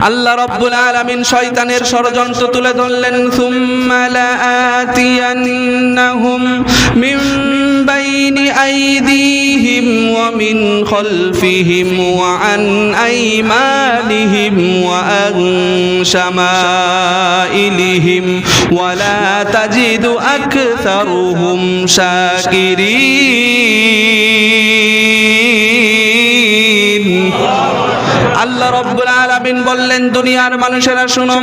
আল্লাহ রাব্বুল আলামিন শয়তানের ষড়যন্ত্র তুলে ধরলেন। সুম্মা লাআতিয়ান্নাহুম মিন বাইনি আইদিহিম ওয়া মিন খালফিহিম ওয়া আন আইমানিহিম ওয়া আন শামাইলিহিম ওয়া লা তাজিদু আকসারুহুম শাকিরিন। আল্লাহ রাব্বুল আলামিন বললেন, দুনিয়ার মানুষেরা শুনো,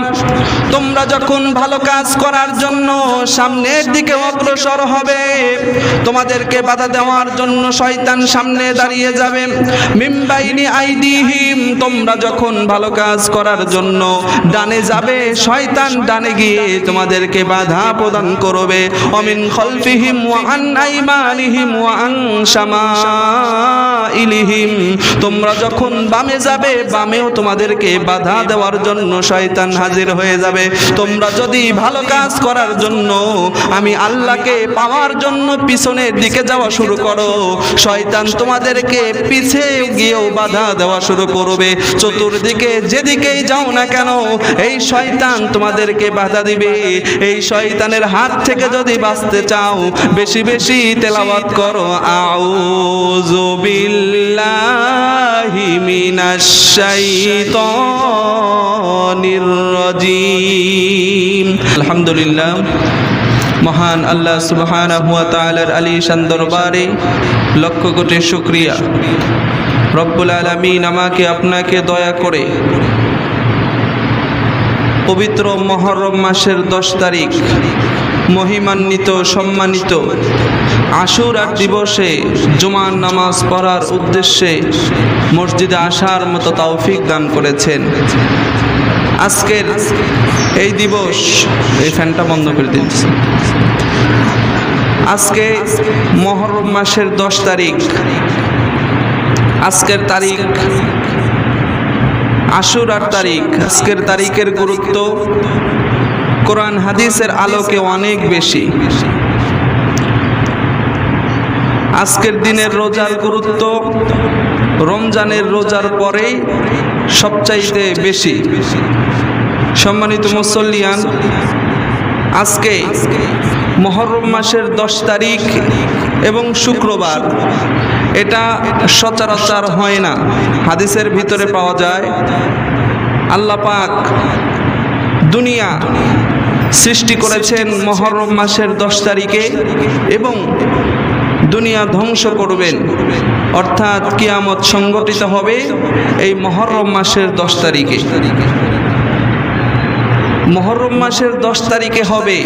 তোমরা যখন ভালো কাজ করার জন্য সামনের দিকে অগ্রসর হবে, তোমাদেরকে বাধা দেওয়ার জন্য শয়তান সামনে দাঁড়িয়ে যাবে। মিন বাইনি আইদিহিম, তোমরা যখন ভালো কাজ করার জন্য ডানে যাবে, শয়তান ডানে গিয়ে তোমাদেরকে বাধা প্রদান করবে। ওয়া মিন খালফিহিম ওয়া আন আইমানিহিম ওয়া আন শামাইলিহিম, তোমরা যখন বামে যাবে, বামেও তোমাদেরকে বাধা দেওয়ার জন্য শয়তান হাজির হয়ে যাবে। তোমরা যদি ভালো কাজ করার জন্য, আমি আল্লাহকে পাওয়ার জন্য পিছনের দিকে যাওয়া শুরু করো, শয়তান তোমাদেরকে পিছে গিয়েও বাধা দেওয়া শুরু করবে। চতুর্দিকে যেদিকেই যাও না কেন, এই শয়তান তোমাদেরকে বাধা দিবে। এই শয়তানের হাত থেকে যদি বাঁচতে চাও, বেশি বেশি তেলাওয়াত করো, আউযু বিল্লাহি মিনাশ শাইতানির রাজিম। আলহামদুলিল্লাহ, মহান আল্লাহ সুবহানাহু ওয়া তাআলার আলিশান দরবারে লক্ষ কোটি শুকরিয়া। রব্বুল আলামিন আমাকে আপনাকে দয়া করে পবিত্র মুহররম মাসের 10 তারিখ মহিমান্বিত সম্মানিত আশুরার দিবসে জুমার নামাজ পড়ার উদ্দেশ্যে মসজিদে আসার মতো তৌফিক দান করেছেন। আজকের এই দিবস, এই ফ্যানটা বন্ধ করে দিচ্ছি। আজকে মুহররম মাসের 10 তারিখ, আজকের তারিখ আশুরার তারিখ। আজকের তারিখের গুরুত্ব কোরআন হাদিসের আলোকে অনেক বেশি। আজকের দিনের রোজার গুরুত্ব রমজানের রোজার পরে সবচাইতে বেশি। সম্মানিত মুসল্লিয়ান, আজকে মুহররম মাসের 10 তারিখ এবং শুক্রবার, এটা সচরাচর হয় না। হাদিসের ভিতরে পাওয়া যায়, আল্লাহ পাক দুনিয়া সৃষ্টি করেছেন মুহররম মাসের 10 তারিখে এবং দুনিয়া ধ্বংস করবেন, অর্থাৎ কিয়ামত সংগঠিত হবে এই মুহররম মাসের 10 তারিখে। মুহররম মাসের 10 তারিখে হবে,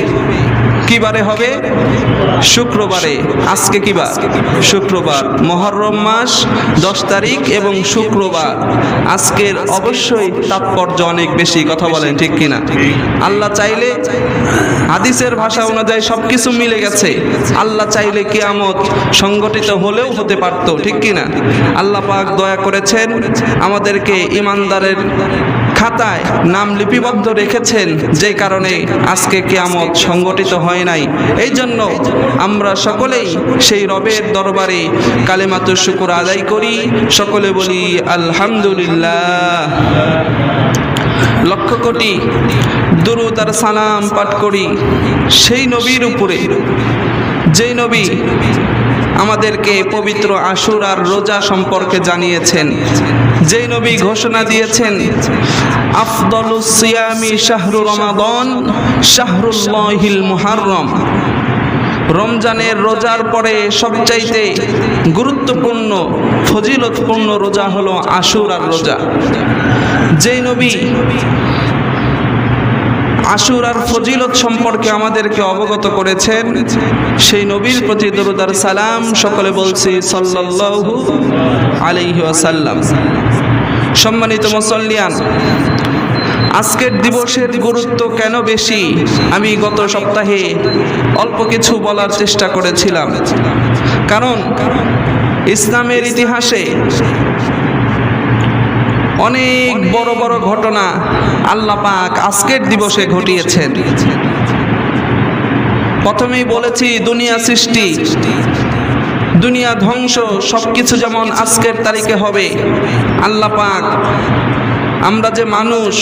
কি বারে হবে? শুক্রবারে। আজকে কি বার? শুক্রবার। মুহররম মাস 10 তারিখ এবং শুক্রবার। আজকের অবশ্যই তাৎপর্য অনেক বেশি, কথা বলেন ঠিক কিনা? আল্লাহ চাইলে, হাদিসের ভাষা অনুযায়ী সবকিছু মিলে গেছে, আল্লাহ চাইলে কিয়ামত সংগঠিত হলেও হতে পারত, ঠিক কিনা? আল্লাহ পাক দয়া করেছেন, আমাদেরকে ঈমানদারের খাতায় নাম লিপিবদ্ধ রেখেছেন, যে কারণে আজকে কিয়ামত সংগঠিত হয় নাই। এই জন্য আমরা সকলেই সেই রবের দরবারে কালেমাতুশ শুকর আদায় করি, সকলে বলি আলহামদুলিল্লাহ। লক্ষ কোটি দুরূদ আর সালাম পাঠ করি সেই নবীর উপরে, যেই নবী আমাদেরকে পবিত্র আশুরার রোজা সম্পর্কে জানিয়েছেন, যেই নবী ঘোষণা দিয়েছেন, আফদালুস সিয়ামি শাহরু রমাদান শাহরুল্লাহিল মুহাররম। রমজানের রোজার পরে সবচাইতে গুরুত্বপূর্ণ ফজিলতপূর্ণ রোজা হলো আশুরার রোজা। যেই নবী আশুরার ফজিলত সম্পর্কে আমাদেরকে অবগত করেছেন, সেই নবীর প্রতি দরুদ আর সালাম সকলে বলছি সাল্লাল্লাহু আলাইহি ওয়াসাল্লাম। সম্মানিত মুসল্লিয়ান, আজকের দিবসের গুরুত্ব কেন বেশি আমি গত সপ্তাহে অল্প কিছু বলার চেষ্টা করেছিলাম। কারণ ইসলামের ইতিহাসে অনেক বড় বড় ঘটনা আল্লাহ পাক আজকের দিবসে ঘটিয়েছেন। প্রথমেই বলেছি, দুনিয়া সৃষ্টি, দুনিয়া ধ্বংস, সবকিছু যেমন আজকের তারিখে হবে, আল্লাহ পাক আমরা যে মানুষ,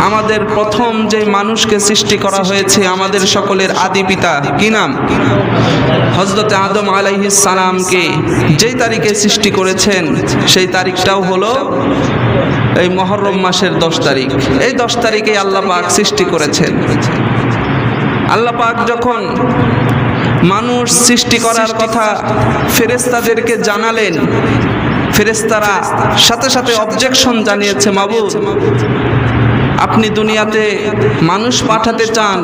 আমাদের প্রথম যে মানুষকে সৃষ্টি করা হয়েছে, আমাদের সকলের আদি পিতা কি নাম? হযরত আদম আলাইহিস সালামকে যেই তারিখে সৃষ্টি করেছেন সেই তারিখটাও হলো এই মুহররম মাসের 10 তারিখ। এই 10 তারিখে আল্লাহ পাক সৃষ্টি করেছেন। আল্লাহ পাক যখন মানুষ সৃষ্টি করার কথা ফেরেশতাদেরকে জানালেন, ফেরেশতারা সাথে সাথে অবজেকশন জানিয়েছে, মাবুদ আপনি দুনিয়াতে মানুষ পাঠাতে চান,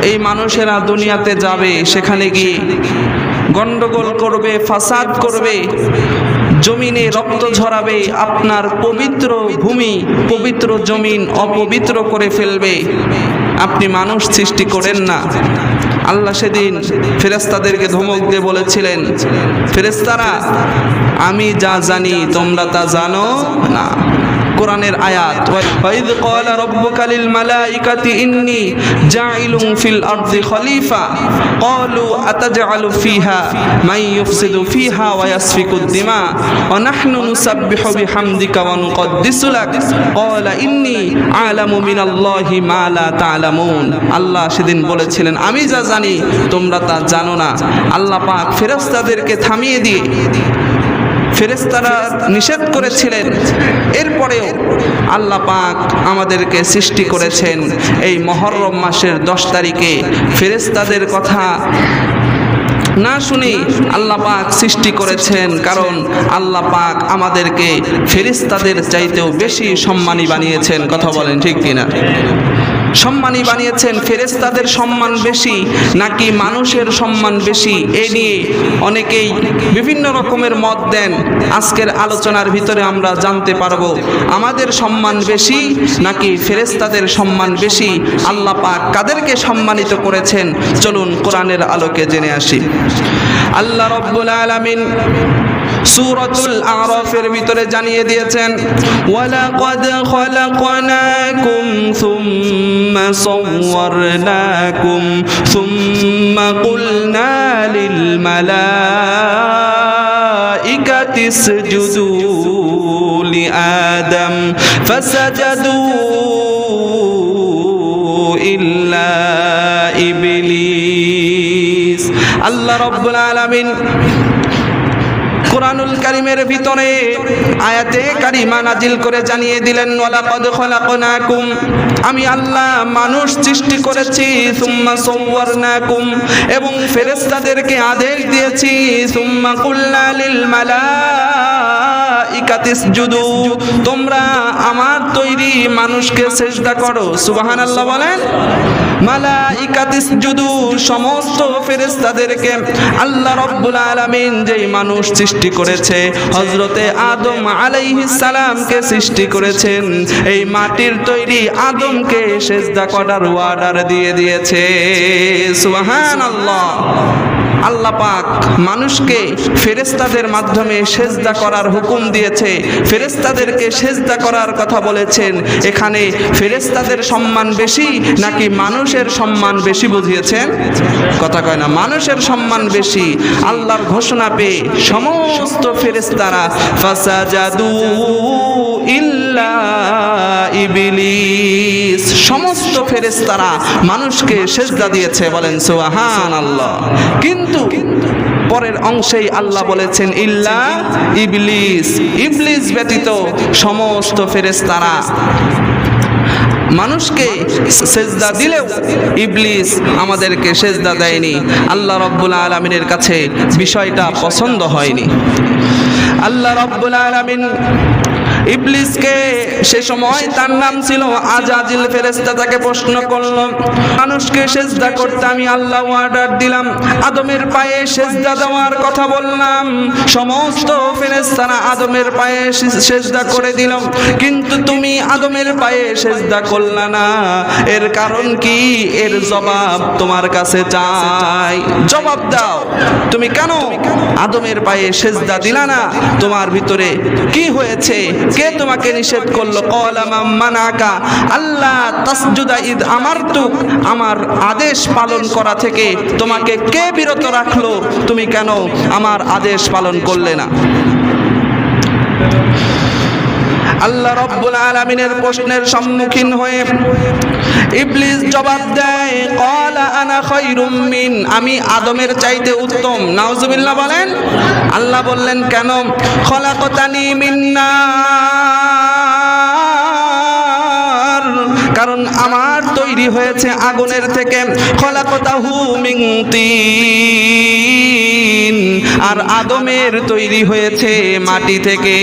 এই মানুষেরা দুনিয়াতে যাবে, সেখানে গিয়ে গন্ডগোল করবে, ফাসাদ করবে, জমিনে রক্ত ঝরাবে, আপনার পবিত্র ভূমি, পবিত্র জমিন অপবিত্র করে ফেলবে। আপনি মানুষ সৃষ্টি করেন না। আল্লাহ সেদিন ফেরেশতাদেরকে ধমক দিয়ে বলেছিলেন, ফেরেশতারা আমি যা জানি তোমরা তা জানো না। কোরআনের আয়াত, ওয়াইদ ক্বালা রাব্বুকা লিল মালাইকাতি ইন্নী জাইলুন ফিল আরদি খলিফা ক্বালু আতাজআলু ফিহা মান ইউফসিদু ফিহা ওয়া ইয়াসফিকুদ দিমা ওয়া নাহনু নুসাব্বিহু বিহামদিকা ওয়া নুকদ্দিসু লাক ক্বালা ইন্নী আ'লামু মিনাল্লাহি মা লা তা'লামুন। আল্লাহ সেদিন বলেছিলেন আমি যা জানি তোমরা তা জানো না। আল্লাহ পাক ফেরেশতাদেরকে থামিয়ে দিয়ে ফেরেশতারা নিষেধ করেছিলেন, এরপরেও আল্লাহ পাক আমাদেরকে সৃষ্টি করেছেন এই মুহররম মাসের 10 তারিখে। ফেরেশতাদের কথা না শুনে আল্লাহ পাক সৃষ্টি করেছেন, কারণ আল্লাহ পাক আমাদেরকে ফেরেশতাদের চাইতেও বেশি সম্মানী বানিয়েছেন। কথা বলেন ঠিক কিনা? সম্মানী বানিয়েছেন। ফেরেশতাদের সম্মান বেশি নাকি মানুষের সম্মান বেশি, এই নিয়ে অনেকেই বিভিন্ন রকমের মত দেন। আজকের আলোচনার ভিতরে আমরা জানতে পারবো আমাদের সম্মান বেশি নাকি ফেরেশতাদের সম্মান বেশি, আল্লাহ পাক কাদেরকে সম্মানিত করেছেন। চলুন কোরআনের আলোকে জেনে আসি। আল্লাহ রাব্বুল আলামিন সূরাতুল আরাফের ভিতরে জানিয়ে দিয়েছেন, ওয়ালাকাদ খালাকনাকুম সুম্মা সাওয়ারনাকুম সুম্মা কুলনা লিল মালাইকাতি ইসজুদু লিআদম ফাসাজাদু ইল্লা ইবলিস। আল্লাহ রাব্বুল আলামিন কুরআনুল কারীমের ভিতরে আয়াতে কারিমা নাজিল করে জানিয়ে দিলেন, ওয়ালাকাদ খালাকনাকুম, আমি আল্লাহ মানুষ সৃষ্টি করেছি, সুম্মা সাওয়ারনাকুম, এবং ফেরেশতাদেরকে আদেশ দিয়েছি, সুম্মা কুলনা লিল মালাইকাতি ইসজুদু, তোমরা আমার তৈরি মানুষকে সিজদা করো। সুবহানাল্লাহ বলেন। মালাইকাতি ইসজুদু, সমস্ত ফেরেশতাদেরকে আল্লাহ রাব্বুল আলামিন যেই মানুষ সৃষ্টি করেছে, হযরতে আদম আলাইহিস সালামকে সৃষ্টি করেছেন, এই মাটির তৈরি আদমকে সিজদা করার অর্ডার দিয়ে দিয়েছে। সুবহানাল্লাহ। আল্লাহ পাক মানুষকে ফেরেশতাদের মাধ্যমে সিজদা করার হুকুম দিয়েছে, ফেরেশতাদেরকে সিজদা করার কথা বলেছেন। এখানে ফেরেশতাদের সম্মান বেশি নাকি মানুষের সম্মান বেশি বুঝিয়েছেন? কথা কয় না, মানুষের সম্মান বেশি। আল্লাহর ঘোষণা পেয়ে সমস্ত ফেরেশতারা ফাসাজাদু ইল্লা ইবলিস, সমস্ত ফেরেশতারা মানুষকে সিজদা দিয়েছে। বলেন সুবহানাল্লাহ। কিন্তু পরের অংশেই আল্লাহ বলেছেন ইল্লা ইবলিস, ইবলিস ব্যতীত সমস্ত ফেরেশতারা মানুষকে সেজদা দিলেও ইবলিস আমাদেরকে সেজদা দেয়নি। আল্লাহ রাব্বুল আলামিনের কাছে বিষয়টা পছন্দ হয়নি। আল্লাহ রাব্বুল আলামিন ইবলিসকে, সে সময় তার নাম ছিল আজাজিল, ফেরেশতা তাকে প্রশ্ন করল, মানুষকে সিজদা করতে আমি আল্লাহ অর্ডার দিলাম, আদমের পায়ে সিজদা দেওয়ার কথা বললাম, সমস্ত ফেরেশতারা আদমের পায়ে সিজদা করে দিল, কিন্তু তুমি আদমের পায়ে সিজদা করলা না, এর কারণ কি? এর জবাব তোমার কাছে চাই, জবাব দাও। তুমি কেন আদমের পায়ে সিজদা দিলা না? তোমার ভিতরে কি হয়েছে? কে তোমাকে নিষেধ করলো? ক্বালা মান মানাকা আল্লা তাসজুদা ইদ আমারতুক, আমার আদেশ পালন করা থেকে তোমাকে কে বিরত রাখলো? তুমি কেন আমার আদেশ পালন করলে না? আল্লাহ রাব্বুল আলামিনের প্রশ্নের সম্মুখীন হয়ে ইবলিস জবাব দেয়, ক্বালা আনা খায়রুম মিন, আমি আদমের চাইতে উত্তম। নাউজুবিল্লাহ বলেন। আল্লাহ বললেন কেন? খলাকতানি মিন নার, কারণ আমার তৈরি হয়েছে আগুনের থেকে। খলাকতাহু মিন তিন, আর আদমের তৈরি হয়েছে মাটি থেকে।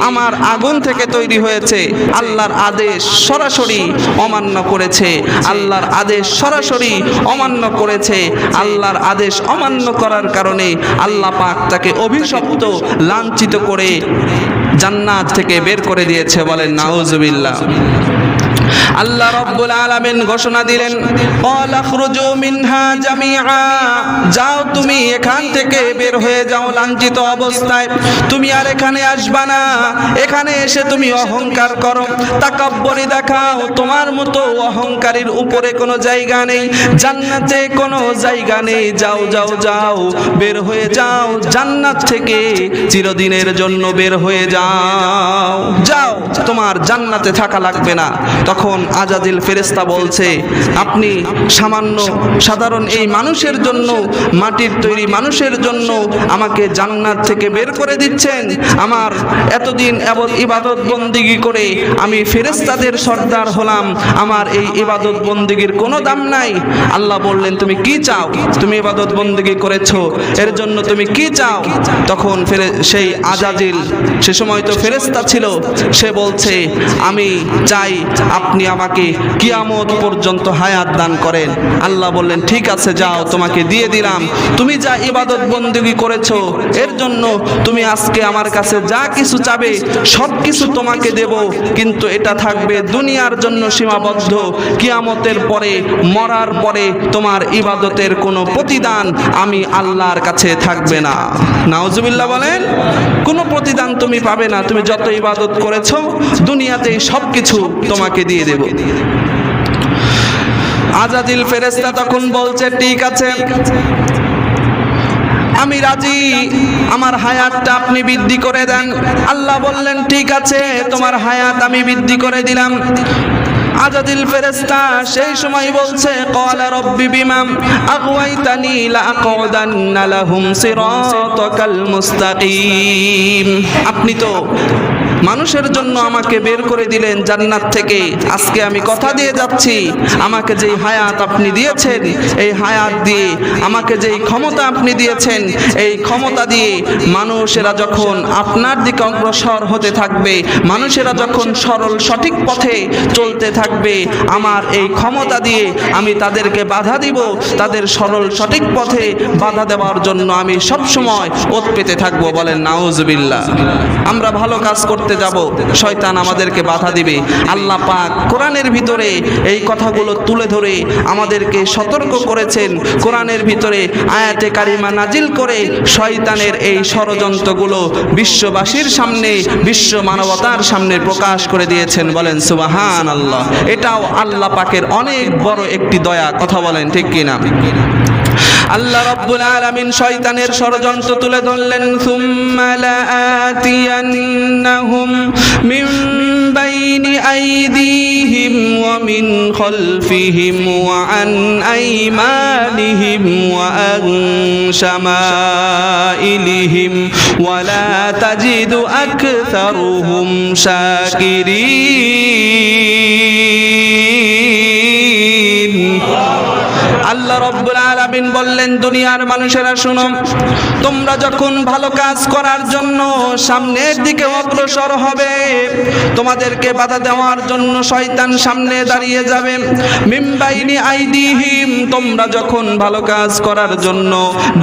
আমার আগুন থেকে তৈরি হয়েছে। আল্লাহর আদেশ সরাসরি অমান্য করেছে, আল্লাহর আদেশ সরাসরি অমান্য করেছে। আল্লাহর আদেশ অমান্য করার কারণে আল্লাহ পাক তাকে অভিশপ্ত, লাঞ্ছিত করে জান্নাত থেকে বের করে দিয়েছে। বলেন নাউজুবিল্লাহ। আল্লাহ রাব্বুল আলামিন ঘোষণা দিলেন, ক্বালা খরুজু মিনহা জামিআ, যাও তুমি এখান থেকে বের হয়ে যাও লাঞ্ছিত অবস্থায়। তুমি আর এখানে আসবা না। এখানে এসে তুমি অহংকার করো, তাকাব্বুরি দেখাও। তোমার মতো অহংকারীর উপরে কোনো জায়গা নেই, জান্নাতে কোনো জায়গা নেই। যাও যাও যাও, বের হয়ে যাও জান্নাত থেকে, চিরদিনের জন্য বের হয়ে যাও। যাও, তোমার জান্নাতে থাকা লাগবে না। তখন আজাজিল ফেরেশতা বলছে, আপনি সামান্য সাধারণ এই মানুষের জন্য, মাটির তৈরি মানুষের জন্য আমাকে জান্নাত থেকে বের করে দিচ্ছেন? আমার এতদিন ইবাদত বন্দিগি করে আমি ফেরেশতাদের সর্দার হলাম, আমার এই ইবাদত বন্দিগির কোনো দাম নাই। আল্লাহ বললেন, তুমি কি চাও? তুমি ইবাদত বন্দিগি করেছো, এর জন্য তুমি কি চাও? তখন সেই আজাজিল, সে সময় তো ফেরেশতা ছিল, সে বলছে, আমি চাই আপনি আমাকে কিয়ামত পর্যন্ত হায়াত দান করেন। আল্লাহ বললেন, ঠিক আছে, যাও, তোমাকে দিয়ে দিলাম। তুমি যা ইবাদত বন্দেগী করেছো, এর জন্য তুমি আজকে আমার কাছে যা কিছু চাবে সব কিছু তোমাকে দেব, কিন্তু এটা থাকবে দুনিয়ার জন্য সীমাবদ্ধ। কিয়ামতের পরে, মরার পরে তোমার ইবাদতের কোনো প্রতিদান আমি আল্লাহর কাছে থাকবে না। নাউজুবিল্লাহ বলেন। কোনো প্রতিদান তুমি পাবে না। তুমি যত ইবাদত করেছো দুনিয়াতেই সব কিছু তোমাকে দিয়ে দেব। আজাজিল ফেরেশতা তখন বলছে, ঠিক আছে, আমি রাজি, আমার হায়াতটা আপনি বৃদ্ধি করে দেন। আল্লাহ বললেন, ঠিক আছে, তোমার হায়াত আমি বৃদ্ধি করে দিলাম। আজাজিল ফেরেশতা সেই সময় বলছে, ক্বালা রাব্বি বিমা আগওয়াইতানি লাআকউদান্না লাহুম সিরাতাকাল মুস্তাকিম। আপনি তো মানুষের জন্য আমাকে বের করে দিলেন জান্নাত থেকে। আজকে আমি কথা দিয়ে যাচ্ছি, আমাকে যেই হায়াত আপনি দিয়েছেন, এই হায়াত দিয়ে, আমাকে যেই ক্ষমতা আপনি দিয়েছেন, এই ক্ষমতা দিয়ে মানুষেরা যখন আপনার দিকে অগ্রসর হতে থাকবে, মানুষেরা যখন সরল সঠিক পথে চলতে থাকবে, আমার এই ক্ষমতা দিয়ে আমি তাদেরকে বাধা দিব। তাদের সরল সঠিক পথে বাধা দেওয়ার জন্য আমি সব সময় ওত পেতে থাকবো। বলেন নাউজুবিল্লাহ। আমরা ভালো কাজ করতে যাব, শয়তান আমাদেরকে বাধা দিবে। আল্লাহ পাক কোরআনের ভিতরে এই কথাগুলো তুলে ধরে আমাদেরকে সতর্ক করেছেন। কোরআনের ভিতরে আয়াতে কারিমা নাজিল করে শয়তানের এই ষড়যন্ত্রগুলো বিশ্ববাসীর সামনে, বিশ্ব মানবতার সামনে প্রকাশ করে দিয়েছেন। বলেন সুবহানাল্লাহ। এটাও আল্লাহ পাকের অনেক বড় একটি দয়া। কথা বলেন ঠিক কিনা? আল্লাহ রাব্বুল আলামিন শয়তানের ষড়যন্ত্র তুলে ধরলেন, সুম্মা লাআতিয়ান্নাহুম মিন বাইনি আইদিহিম ওয়া মিন খালফিহিম ওয়া আন আইমানিহিম ওয়া আন শামাইলিহিম ওয়া লা তাজিদু আকসারুহুম শাকিরিন। আল্লাহ রাব্বুল আলামিন বললেন, দুনিয়ার মানুষেরা শুনো, তোমরা যখন ভালো কাজ করার জন্য সামনের দিকে অগ্রসর হবে, তোমাদেরকে বাধা দেওয়ার জন্য শয়তান সামনে দাঁড়িয়ে যাবে। মিন বাইনি আইদিহিম, তোমরা যখন ভালো কাজ করার জন্য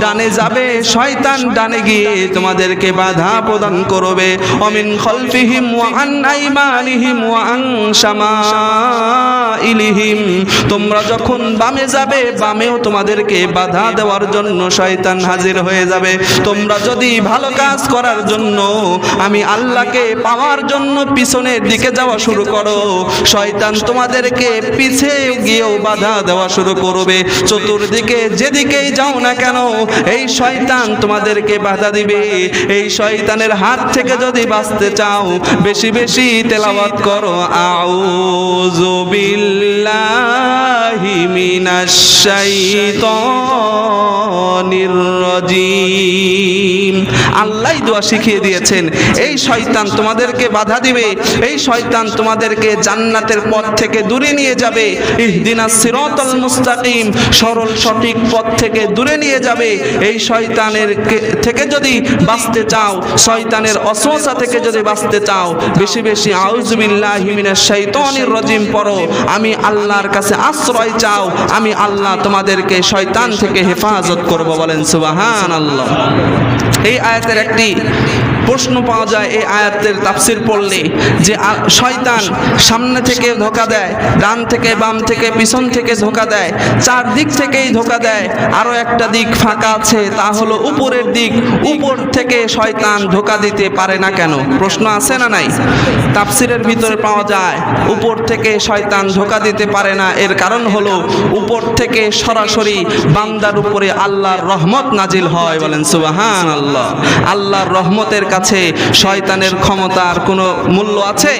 ডানে যাবে, শয়তান ডানে গিয়ে তোমাদেরকে বাধা প্রদান করবে। ওয়া মিন খালফিহিম ওয়া আন আইমানিহিম ওয়া আন শামাইলিহিম, তোমরা যখন বামে যাবে, বামেও তোমাদেরকে তোমাদেরকে বাধা দেওয়ার জন্য শয়তান হাজির হয়ে যাবে। তোমরা যদি ভালো কাজ করার জন্য আমি আল্লাহকে পাওয়ার জন্য পিছনের দিকে যাওয়া শুরু করো, শয়তান তোমাদেরকে পিছে গিয়েও বাধা দেওয়া শুরু করবে। চতুর্দিকে যেদিকেই যাও না কেন এই শয়তান তোমাদেরকে বাধা দিবে। এই শয়তানের হাত থেকে যদি বাঁচতে চাও বেশি বেশি তেলাওয়াত করো আউযু বিল্লাহি মিনাশ শাইতানির রাজিম। আল্লাহই দোয়া শিখিয়ে দিয়েছেন। এই শয়তান তোমাদেরকে বাধা দিবে, এই শয়তান তোমাদেরকে জান্নাতের পথ থেকে দূরে নিয়ে যাবে। ইহদিনাস সিরাতাল মুস্তাকিম, সরল সঠিক পথ থেকে দূরে নিয়ে যাবে। এই শয়তানের থেকে যদি বাঁচতে চাও, শয়তানের ওয়াসওয়াসা থেকে যদি বাঁচতে চাও বেশি বেশি আউযু বিল্লাহি মিনাশ শাইতানির রাজিম পড়ো। আমি আল্লাহর কাছে আশ্রয় চাও, আমি আল্লাহ তোমাদেরকে শয়তান থেকে হেফাজত করব। বলেন সুবহানাল্লাহ। এই আয়াতের একটি প্রশ্ন পাওয়া যায় এই আয়াতের তাফসীর পড়লে, যে শয়তান সামনে থেকে ধোঁকা দেয়, ডান থেকে বাম থেকে পিছন থেকে ধোঁকা দেয়, চারদিক থেকেই ধোঁকা দেয়। আরো একটা দিক ফাঁকা আছে, তা হলো উপরের দিক। উপর থেকে শয়তান ধোঁকা দিতে পারে না কেন? প্রশ্ন আছে না নাই? তাফসীরের ভিতরে পাওয়া যায় উপর থেকে শয়তান ধোঁকা দিতে পারে না, এর কারণ হলো উপর থেকে সরাসরি বান্দার উপরে আল্লাহর রহমত নাজিল হয়। বলেন সুবহানাল্লাহ। আল্লাহর রহমতের কাছে শয়তানের ক্ষমতার কোনো মূল্য আছে?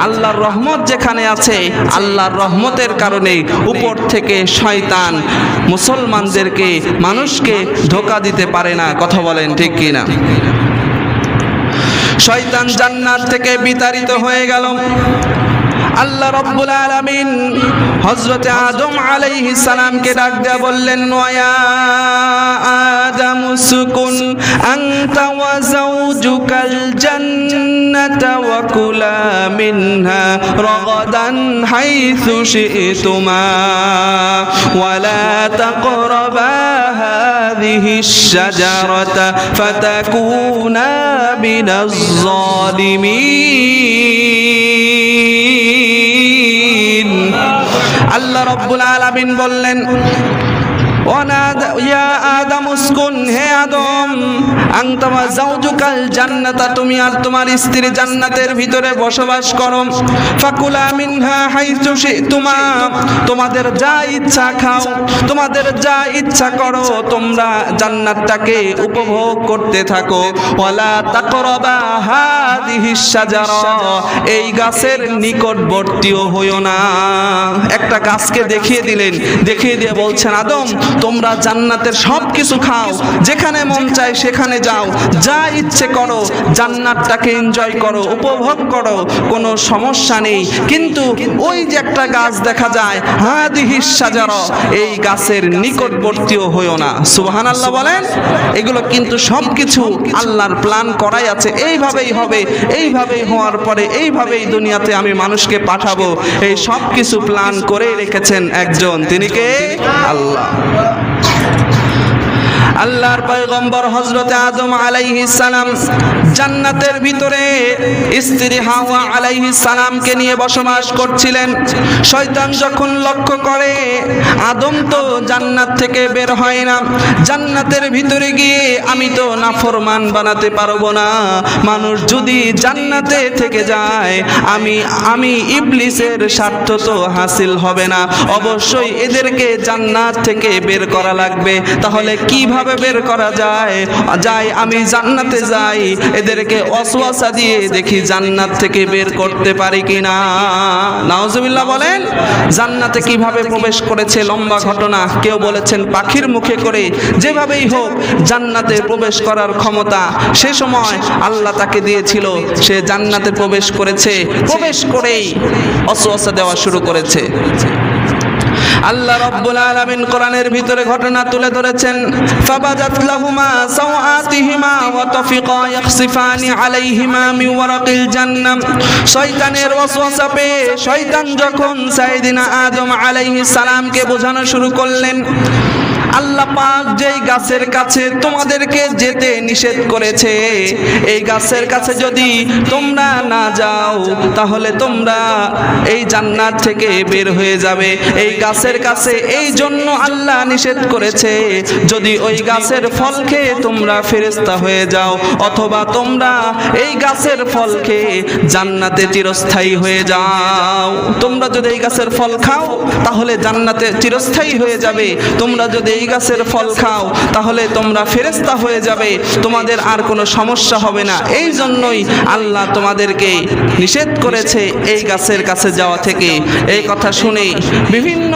আল্লাহর রহমত যেখানে আছে, আল্লাহর রহমতের কারণে উপর থেকে শয়তান মুসলমানদেরকে, মানুষকে ধোঁকা দিতে পারে না। কথা বলেন ঠিক কিনা? শয়তান জান্নাত থেকে বিতাড়িত হয়ে গেল। আল্লাহ রাব্বুল আলামিন হযরত আদম আলাইহিস সালামকে ডাক দিয়ে বললেন, ওয়া আদম উসকুন আনতা ওয়া যাওজুকাল জান্নাতা ওয়া কুলা মিনহা রাগাদান হাইসু শি'তুমা ওয়া লা তাকরাবা হাযিহিশ শাজারাতা ফাতাকুনা মিনাজ জালিমিন। আল্লাহ রাব্বুল আলামিন বললেন, ইয়া আদম উসকুন, হে আদম, আনতা ওয়া যাওজুকাল জান্নাতা, তুমি আর তোমার স্ত্রী জান্নাতের ভিতরে বসবাস করো। ফাকুলা মিনহা হাইসু শি'তুমা, তোমাদের যা ইচ্ছা খাও, তোমাদের যা ইচ্ছা করো, তোমরা জান্নাতটাকে উপভোগ করতে থাকো। ওয়ালা তাকরাবা হাযিহিশ শাজারা, এই গাছের নিকটবর্তীও হইও না। একটা গাছকে দেখিয়ে দিলেন, দেখিয়ে দিয়ে বলছেন, আদম তোমরা জান্নাতের সব কিছু খাও, যেখানে মন চায় সেখানে যাও, যা ইচ্ছে করো, জান্নাতটাকে এনজয় করো, উপভোগ করো, কোনো সমস্যা নেই। কিন্তু ওই যে একটা গাছ দেখা যায় হাদিহিস শাজারা, এই গাছের নিকটবর্তীও হইও না। সুবহানাল্লাহ বলেন। এগুলো কিন্তু সব কিছু আল্লাহর প্ল্যান করাই আছে, এইভাবেই হবে, এইভাবেই হওয়ার পরে এইভাবেই দুনিয়াতে আমি মানুষকে পাঠাবো। এই সব কিছু প্ল্যান করে রেখেছেন একজন, তিনি কে? আল্লাহ। আল্লাহর পয়গম্বর হযরত আদম আলাইহিস সালাম জান্নাতের ভিতরে স্ত্রী হাওয়া আলাইহিস সালামকে নিয়ে বসবাস করছিলেন। শয়তান যখন লক্ষ্য করে আদম তো জান্নাত থেকে বের হয় না, জান্নাতের ভিতরে গিয়ে আমি তো নাফরমান বানাতে পারবো না, মানুষ যদি জান্নাতে থেকে যায় আমি ইবলিসের স্বার্থ তো হাসিল হবে না, অবশ্যই এদেরকে জান্নাত থেকে বের করা লাগবে। তাহলে কিভাবে বের করা যায়? আমি জান্নাতে যাই, এদেরকে ওয়াসওয়াসা দিয়ে দেখি জান্নাত থেকে বের করতে পারি কিনা। নাউজুবিল্লাহ বলেন। জান্নাতে কিভাবে প্রবেশ করেছে লম্বা ঘটনা। কেউ বলেছেন পাখির মুখে করে, যেভাবেই হোক জান্নাতে প্রবেশ করার ক্ষমতা সে সময় আল্লাহ তাকে দিয়েছিল। সে জান্নাতে প্রবেশ করেছে, প্রবেশ করেই ওয়াসওয়াসা দেওয়া শুরু করেছে। আল্লাহ রাব্বুল আলামিন কোরআনের ভিতরে ঘটনা তুলে ধরেছেন, ফাবাজাত লাহুমা সাওআতিহিমা ওয়া তাফিকা ইয়াখসিফানি আলাইহিমা মিন ওয়ারাকিল জান্নাহ। শয়তানের ওয়াসওয়াসা পেয়ে শয়তান যখন সাইয়েদিনা আদম আলাইহিস সালামকে বোঝানো শুরু করলেন, আল্লাহ পাক যেই গাছের কাছে তোমাদেরকে যেতে নিষেধ করেছে, এই গাছের কাছে যদি তোমরা না যাও তাহলে তোমরা এই জান্নাত থেকে বের হয়ে যাবে। এই গাছের কাছে এই জন্য আল্লাহ নিষেধ করেছে, যদি ওই গাছের ফল খেয়ে তোমরা ফেরেশতা হয়ে যাও, অথবা তোমরা এই গাছের ফল খেয়ে জান্নাতে চিরস্থায়ী হয়ে যাও। তোমরা যদি এই গাছের ফল খাও তাহলে জান্নাতে চিরস্থায়ী হয়ে যাবে, তোমরা যদি এই গাছের ফল খাও তাহলে তোমরা ফেরেশতা হয়ে যাবে, তোমাদের আর কোনো সমস্যা হবে না। এই জন্যই আল্লাহ তোমাদেরকে নিষেধ করেছে এই গাছের কাছে যাওয়া থেকে। এই কথা শুনে বিভিন্ন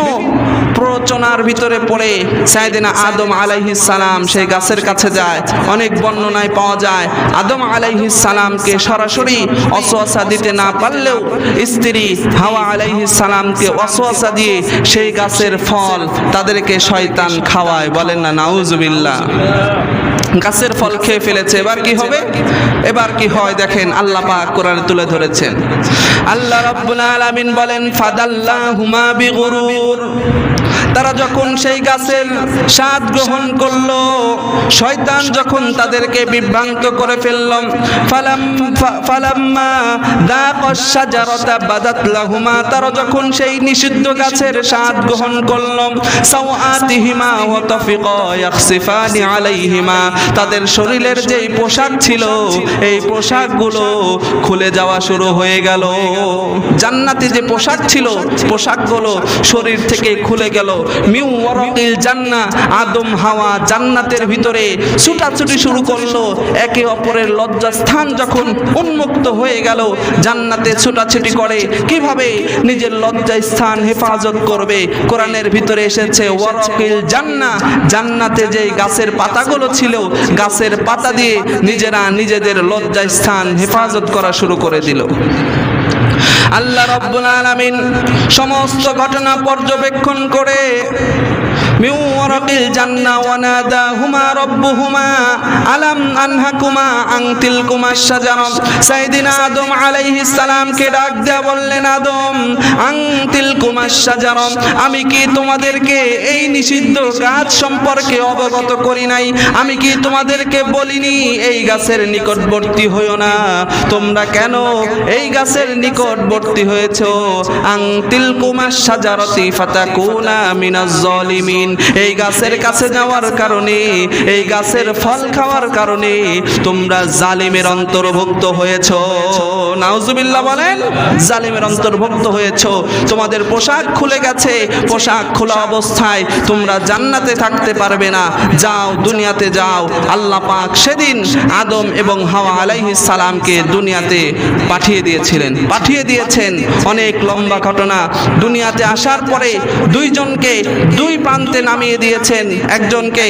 প্ররোচনার ভিতরে পড়ে সাইয়েদনা আদম আলাইহিস সালাম সেই গাছের কাছে যায়। অনেক বর্ণনায় পাওয়া যায় আদম আলাইহিস সালামকে সরাসরি ওয়াসওয়াসা দিতে না পারলেও স্ত্রী হাওয়া আলাইহিস সালামকে ওয়াসওয়াসা দিয়ে সেই গাছের ফল তাদেরকে শয়তান খাওয়ায়। বলেন না নাউজুবিল্লাহ। গাছের ফল খেয়ে ফেলেছে, এবার কি হবে? এবার কি হয় দেখেন, আল্লাহ পাক কোরআনে তুলে ধরেছেন। আল্লাহ রাব্বুল আলামিন বলেন ফাদাল্লাহুমা বিগুরুর, তারা যখন সেই গাছের স্বাদ গ্রহণ করলো, শয়তান যখন তাদেরকে বিভ্রান্ত করে ফেলল, ফালাম্মা যাকাশ শাজারাতা বাদাত লাহুমা, তারা যখন সেই নিষিদ্ধ গাছের স্বাদ গ্রহণ করল, সাওআতিহিমা ওয়া তাফিকা ইয়াখসিফানি আলাইহিমা, তাদের শরীরের যেই পোশাক ছিল এই পোশাকগুলো খুলে যাওয়া শুরু হয়ে গেল। জান্নাতে যে পোশাক ছিল পোশাকগুলো শরীর থেকে খুলে গেল। মিউ ওয়ারাকিল জান্নাহ, আদম হাওয়া জান্নাতের ভিতরে ছুটাছুটি শুরু করলো। একে অপরের লজ্জাস্থান যখন উন্মুক্ত হয়ে গেল, জান্নাতে ছুটাছুটি করে কিভাবে নিজের লজ্জাস্থান হেফাজত করবে। কোরআনের ভিতরে এসেছে ওয়ারাকিল জান্নাহ, জান্নাতে যে গাছের পাতাগুলো ছিল গাছের পাতা দিয়ে নিজেরা নিজেদের লজ্জাস্থান হেফাজত করা শুরু করে দিল। আল্লাহ রাব্বুল আলামিন সমস্ত ঘটনা পর্যবেক্ষণ করে মিউ ওয়ারাকিল জান্নাহ ওয়া নাদাহুমা রাব্বুহুমা আলাম আনহাকুমা আন তিলকুমা শাজারা, সাইয়েদনা আদম আলাইহিস সালামকে ডাক দেয়া বললেন, আদম আন তিলকুমা শাজারা, আমি কি তোমাদেরকে এই নিষিদ্ধ গাছ সম্পর্কে অবগত করি নাই? আমি কি তোমাদেরকে বলিনি এই গাছের নিকটবর্তী হইও না? তোমরা কেন এই গাছের নিকটবর্তী হয়েছো? আন তিলকুমা শাজারাতি ফাতাকুনা মিনাজ জালিমিন, এই গাছের কাছে যাওয়ার কারণে, এই গাছের ফল খাওয়ার কারণে তোমরা জালিমের অন্তর্ভুক্ত হয়েছো। নাউজুবিল্লাহ বলেন, জালিমের অন্তর্ভুক্ত হয়েছো। তোমাদের পোশাক খুলে গেছে, পোশাক খোলা অবস্থায় তোমরা জান্নাতে থাকতে পারবে না, যাও দুনিয়াতে যাও। আল্লাহ পাক সেদিন আদম এবং হাওয়া আলাইহিস সালামকে দুনিয়াতে পাঠিয়ে দিয়েছেন। অনেক লম্বা ঘটনা। দুনিয়াতে আসার পরে দুইজনকে দুই প্রান্তে নামিয়ে দিয়েছেন। একজনকে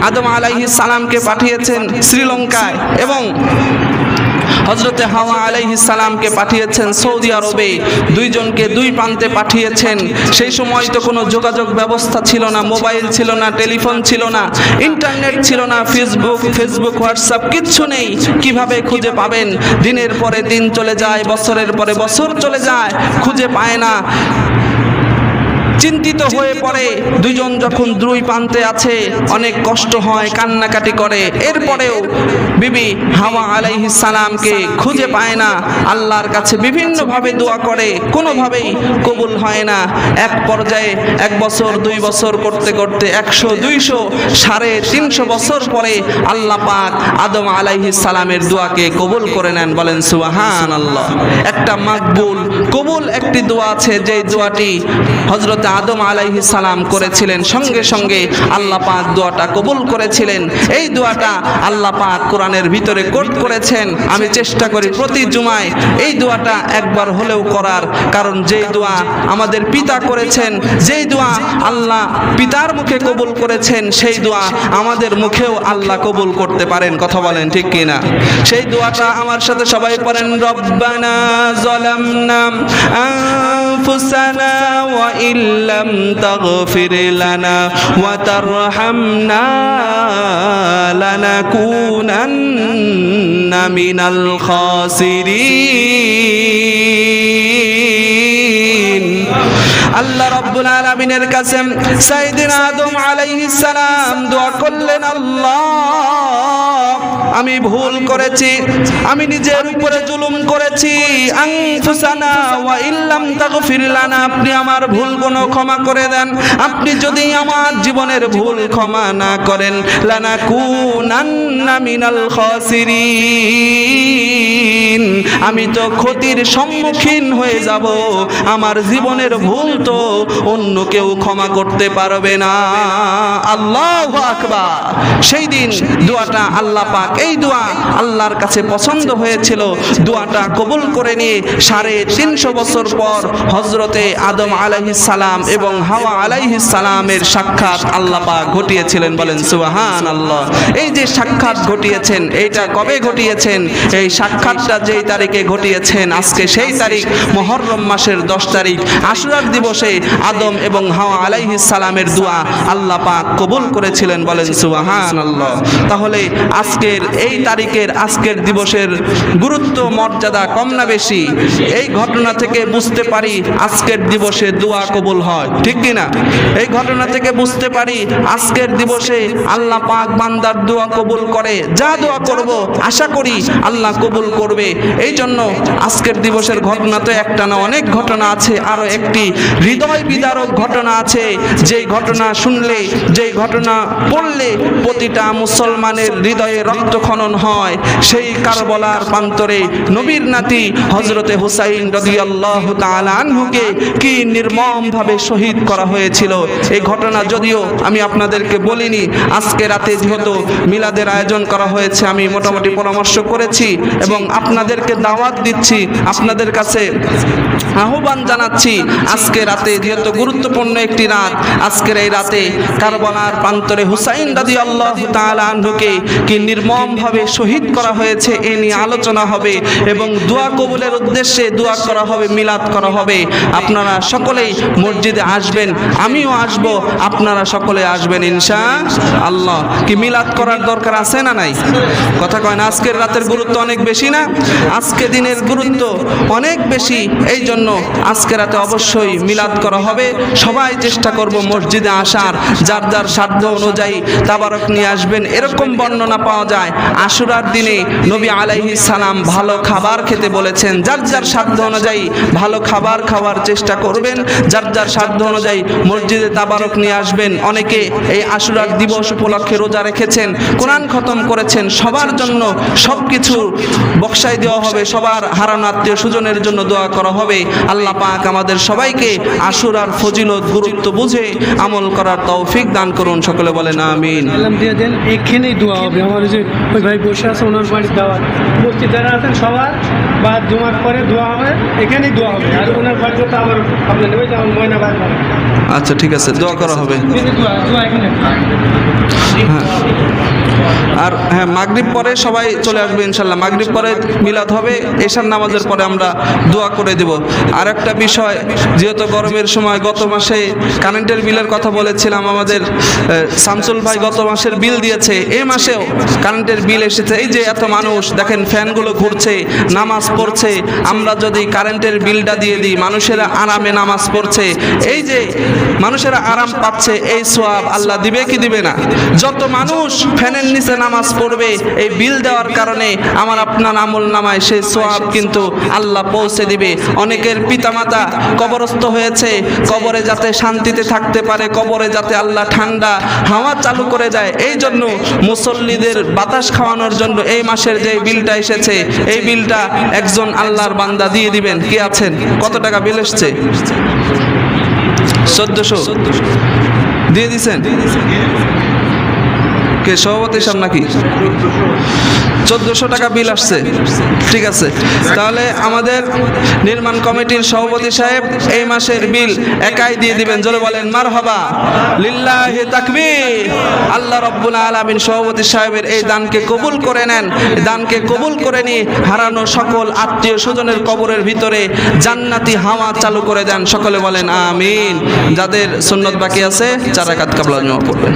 আদম আলাইহিস সালামকে পাঠিয়েছেন শ্রীলঙ্কায় এবং হযরতে হাওয়া আলাইহিস সালামকে পাঠিয়েছেন সৌদি আরবে। দুইজনকে দুই প্রান্তে পাঠিয়েছেন। সেই সময় তো কোনো যোগাযোগ ব্যবস্থা ছিল না, মোবাইল ছিল না, টেলিফোন ছিল না, ইন্টারনেট ছিল না, ফেসবুক হোয়াটসঅ্যাপ কিচ্ছু নেই। কিভাবে খুঁজে পাবেন? দিনের পরে দিন চলে যায়, বছরের পরে বছর চলে যায়, খুঁজে পায় না। চিন্তিত হয়ে পড়ে। দুইজন যখন দুই প্রান্তে আছে অনেক কষ্ট হয়, কান্নাকাটি করে। এরপরেও বিবি হাওয়া আলাইহিস সালামকে খুঁজে পায় না। আল্লাহর কাছে বিভিন্নভাবে দোয়া করে, কোনোভাবেই কবুল হয় না। এক পর্যায়ে 1 বছর 2 বছর করতে করতে 100, 200, 350 বছর পরে আল্লাহ পাক আদম আলাইহিস সালামের দোয়াকে কবুল করে নেন। বলেন সুবহানাল্লাহ। একটা মাকবুল কবুল একটি দোয়া আছে, যে দোয়াটি হযরত আদম আলাইহিস সালাম করেছিলেন, সঙ্গে সঙ্গে আল্লাহ পাক দোয়াটা কবুল করেছিলেন। এই দোয়াটা আল্লাহ পাক কোরআনের ভিতরে কোট করেছেন। আমি চেষ্টা করি প্রতি জুমায় এই দোয়াটা একবার হলেও করার, কারণ যেই দোয়া আমাদের পিতা করেছেন, যেই দোয়া আল্লাহ পিতার মুখে কবুল করেছেন, সেই দোয়া আমাদের মুখেও আল্লাহ কবুল করতে পারেন। কথা বলেন ঠিক কিনা? সেই দোয়াটা আমার সাথে সবাই পড়েন। রব্বানা যালামনা আনফুসানা ওয়া ইল্লাম তাগফির লানা ওয়া তারহামনা লানাকুনান্না মিনাল খাসিরিন। আল্লাহ রাব্বুল আলামিনের কাছে সাইয়েদনা আদম আলাইহিস সালাম দোয়া করলেন, আল্লাহ আমি ভুল করেছি, আমি নিজের উপরে জুলুম করেছি, আনফুসানা ওয়া ইল্লাম তাগফির লানা, আপনি আমার ভুলগুলো ক্ষমা করে দেন, আপনি যদি আমার জীবনের ভুল ক্ষমা না করেন লানাকুনান্না মিনাল খাসিরিন, আমি তো ক্ষতির সম্মুখীন হয়ে যাব, আমার জীবনের ভুল তো অন্য কেউ ক্ষমা করতে পারবে না। আল্লাহু আকবার। সেই দিন দোয়াটা আল্লাহ পাক, এই দোয়া আল্লাহর কাছে পছন্দ হয়েছিল, দোয়াটা কবুল করে নিয়ে 350 বছর পর হযরতে আদম আলাইহিস সালাম এবং হাওয়া আলাইহিস সালামের সাক্ষাৎ আল্লাহ পাক ঘটিয়েছিলেন। বলেন সুবহানাল্লাহ। এই যে সাক্ষাৎ ঘটিয়েছেন, এইটা কবে ঘটিয়েছেন? এই সাক্ষাৎটা যেই তারিখে ঘটিয়েছেন, আজকে সেই তারিখ মুহররম মাসের 10 তারিখ আশুরার দিবসে আদম এবং হাওয়া আলাইহিস সালামের দোয়া আল্লাহ পাক কবুল করেছিলেন। বলেন সুবহানাল্লাহ। তাহলে আজকের এই তারিখের, আজকের দিবসের গুরুত্ব মর্যাদা কম না বেশি? এই ঘটনা থেকে বুঝতে পারি আজকের দিবসে দোয়া কবুল হয়, ঠিক কি না? এই ঘটনা থেকে বুঝতে পারি আজকের দিবসে আল্লাহ পাক বান্দার দোয়া কবুল করে। যা দোয়া করব আশা করি আল্লাহ কবুল করবে। এই জন্য আজকের দিবসের ঘটনা তো একটা না, অনেক ঘটনা আছে। আরো একটি হৃদয় বিদারক ঘটনা আছে, যেই ঘটনা শুনলে, যেই ঘটনা পড়লে প্রতিটা মুসলমানের হৃদয়ে রক্তক্ষরণ হয়। সেই কারবালার প্রান্তরে নবীর নাতি হযরতে হুসাইন রাদিয়াল্লাহু তাআলা আনহুকে কি নির্মমভাবে শহীদ করা হয়েছিল। এই ঘটনা যদিও আমি আপনাদেরকে বলিনি, আজকে রাতে যেহেতু মিলাদের আয়োজন করা হয়েছে, আমি মোটামুটি পরামর্শ করেছি এবং আপনাদেরকে দাওয়াত দিচ্ছি, আপনাদের কাছে আহ্বান জানাচ্ছি, আজকে রাতে যেহেতু গুরুত্বপূর্ণ একটি রাত, আজকের এই রাতে কারবালার প্রান্তরে হুসাইন রাদিয়াল্লাহু তাআলা আনহুকে কি নির্মমভাবে শহীদ করা হয়েছে এ নিয়ে আলোচনা হবে এবং দোয়া কবুলের উদ্দেশ্যে দোয়া করা হবে, মিলাদ করা হবে। আপনারা সকলেই মসজিদে আসবেন, আমিও আসব, আপনারা সকলে আসবেন ইনশাআল্লাহ। কি মিলাদ করার দরকার আছে না নাই? কথা কয় না? আজকের রাতের গুরুত্ব অনেক বেশি না? আজকে দিনের গুরুত্ব অনেক বেশি। এই জন্য আজকে রাতে অবশ্যই মিলাদ করা হবে। সবাই চেষ্টা করব মসজিদে আসার, যার যার সাধ্য অনুযায়ী তাবারক নিয়ে আসবেন। এরকম বর্ণনা পাওয়া যায় আশুরার দিনে নবী আলাইহিস সালাম ভালো খাবার খেতে বলেছেন। যার যার সাধ্য অনুযায়ী ভালো খাবার খাওয়ার চেষ্টা করবেন, যার যার সাধ্য অনুযায়ী মসজিদে তাবারক নিয়ে আসবেন। অনেকে এই আশুরার দিবস উপলক্ষে রোজা রেখেছেন, কোরআন খতম করেছেন। সবার জন্য সব কিছু বক্সাই দেওয়া হবে, সবার হারানো আত্মীয় স্বজনের জন্য দোয়া করা হবে। আল্লাহ পাক আমাদের সবাইকে আশুরার ফজিলত গুরুত্ব বুঝে আমল করার তৌফিক দান করুন। সকলে বলেন আমিন। এখানেই দোয়া হবে। আমার যে ওই ভাই বসে আছে, ওনার বাড়ির দাওয়াত, মসজিদ যারা আছেন সবার বা জুমার পরে দোয়া হবে, এখানেই দোয়া হবে। আর ওনার বাড়িতে তো আমার আপনার নেবে যেমন ময়না বাড়ি। আচ্ছা ঠিক আছে, দোয়া করা হবে। আর হ্যাঁ, মাগরিব পরে সবাই চলে আসবে ইনশাল্লাহ। মাগরিব পরে মিলাদ হবে, এশার নামাজের পরে আমরা দোয়া করে দেব। আর একটা বিষয়, যেহেতু গরমের সময় গত মাসে কারেন্টের বিলের কথা বলেছিলাম, আমাদের শামসুল ভাই গত মাসের বিল দিয়েছে, এই মাসেও কারেন্টের বিল এসেছে। এই যে এত মানুষ দেখেন, ফ্যানগুলো ঘুরছে, নামাজ পড়ছে, আমরা যদি কারেন্টের বিলটা দিয়ে দিই, মানুষেরা আরামে নামাজ পড়ছে, এই যে মানুষেরা আরাম পাচ্ছে, এই সওয়াব আল্লাহ দিবে কি দিবে না? যত মানুষ ফ্যানের নিচে নামাজ পড়বে এই বিল দেওয়ার কারণে আমার আপনার আমল নামায় সেই সওয়াব কিন্তু আল্লাহ পৌঁছে দিবে। অনেকের পিতামাতা কবরস্থ হয়েছে, কবরে যাতে শান্তিতে থাকতে পারে, কবরে যাতে আল্লাহ ঠান্ডা হাওয়া চালু করে দেয়, এই জন্য মুসল্লিদের বাতাস খাওয়ানোর জন্য এই মাসের যে বিলটা এসেছে, এই বিলটা একজন আল্লাহর বান্দা দিয়ে দিবেন। কি আছেন? কত টাকা বিল এসছে? 1400 দিয়ে দিছেন? কে সভাপতি সাহেব নাকি? 1400 টাকা বিল আসছে। ঠিক আছে, তাহলে আমাদের নির্মাণ কমিটির সভাপতি সাহেব এই মাসের বিল একাই দিয়ে দিবেন। জোরে বলেন মারহাবা, লিল্লাহি তাকবীর। আল্লাহ রাব্বুল আলামিন সভাপতি সাহেবের এই দানকে কবুল করে নেন। দানকে কবুল করে নিয়ে হারানো সকল আত্মীয় স্বজনের কবরের ভিতরে জান্নাতি হাওয়া চালু করে দেন। সকলে বলেন আমিন। যাদের সুন্নত বাকি আছে 4 রাকাত কাবলা জমা পড়বেন।